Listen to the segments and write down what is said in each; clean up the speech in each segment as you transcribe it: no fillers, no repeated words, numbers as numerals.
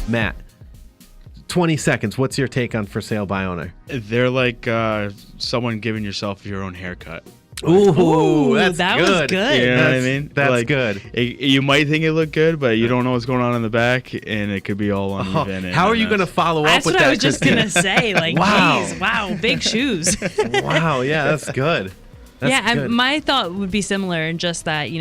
Matt, 20 seconds. What's your take on for sale by owner? They're like someone giving yourself your own haircut. Ooh, that was good. You know what I mean? That's like, good. You might think it looked good, but you don't know what's going on in the back, and it could be all uneven. How are you going to follow up That's with what that? I was just going to say. Like, Wow. geez, wow, big shoes. Wow, yeah, that's good. That's good. My thought would be similar in just that,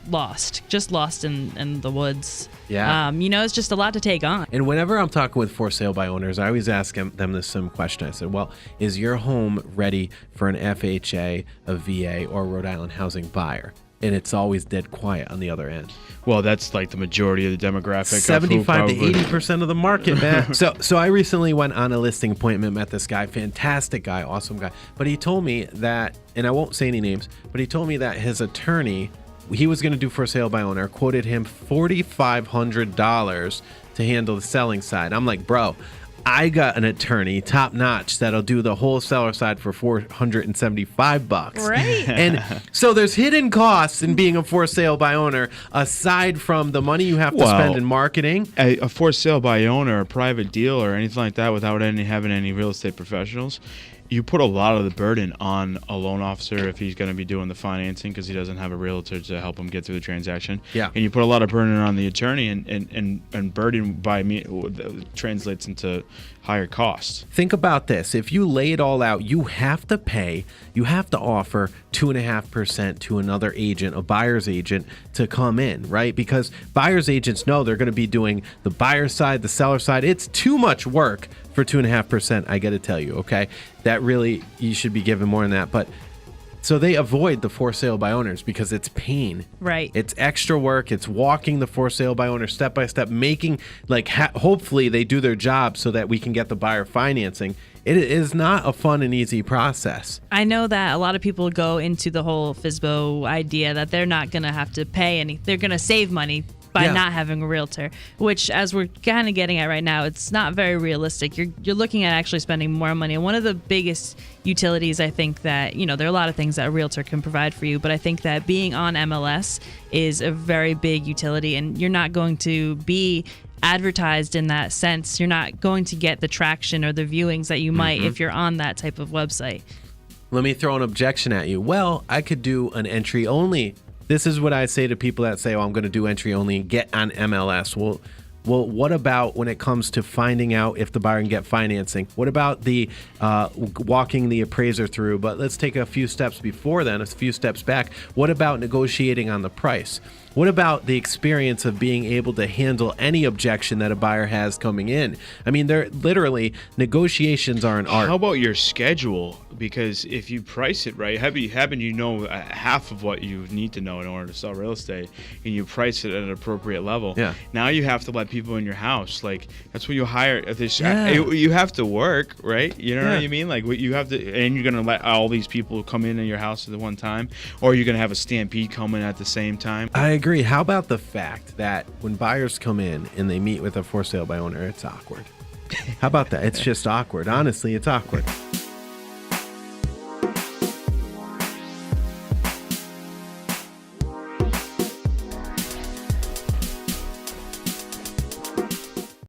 lost in the woods. Yeah. It's just a lot to take on. And whenever I'm talking with for sale by owners, I always ask them this same question. I said, well, is your home ready for an FHA, a VA, or Rhode Island housing buyer? And it's always dead quiet on the other end. Well, that's like the majority of the demographic. 75 to 80% of the market, man. So I recently went on a listing appointment, met this guy, fantastic guy, awesome guy. But he told me that, and I won't say any names, but he told me that his attorney, he was going to do for sale by owner, quoted him $4,500 to handle the selling side. I'm like, bro, I got an attorney, top notch, that'll do the whole seller side for $475. Right. And so there's hidden costs in being a for sale by owner, aside from the money you have to spend in marketing. A for sale by owner, a private deal, or anything like that, without having any real estate professionals, you put a lot of the burden on a loan officer if he's going to be doing the financing because he doesn't have a realtor to help him get through the transaction. Yeah. And you put a lot of burden on the attorney, and burden by me translates into higher costs. Think about this. If you lay it all out, you have to offer 2.5% to another agent, a buyer's agent, to come in, right? Because buyer's agents know they're going to be doing the buyer side, the seller side. It's too much work for 2.5%. I got to tell you, okay? That really, you should be given more than that. But so they avoid the for sale by owners because it's pain. Right. It's extra work. It's walking the for sale by owner step by step, making hopefully they do their job so that we can get the buyer financing. It is not a fun and easy process. I know that a lot of people go into the whole FSBO idea that they're not going to have to pay any, they're going to save money by not having a realtor, which, as we're kind of getting at right now, it's not very realistic. You're looking at actually spending more money. And one of the biggest utilities, I think that, there are a lot of things that a realtor can provide for you, but I think that being on MLS is a very big utility, and you're not going to be advertised in that sense. You're not going to get the traction or the viewings that you might if you're on that type of website. Let me throw an objection at you. Well, I could do an entry only. This is what I say to people that say, I'm going to do entry only and get on MLS. Well, what about when it comes to finding out if the buyer can get financing? What about the walking the appraiser through? But let's take a few steps before then, a few steps back. What about negotiating on the price? What about the experience of being able to handle any objection that a buyer has coming in? I mean, they're literally, negotiations are an art. How about your schedule? Because if you price it right, happen you know half of what you need to know in order to sell real estate, and you price it at an appropriate level. Yeah. Now you have to let people in your house. Like, that's what you hire. You have to work, right? You know what I mean? Like, you have to, and you're gonna let all these people come in your house at the one time, or you're gonna have a stampede come in at the same time. I agree. How about the fact that when buyers come in and they meet with a for sale by owner, it's awkward? How about that? It's just awkward. Honestly, it's awkward.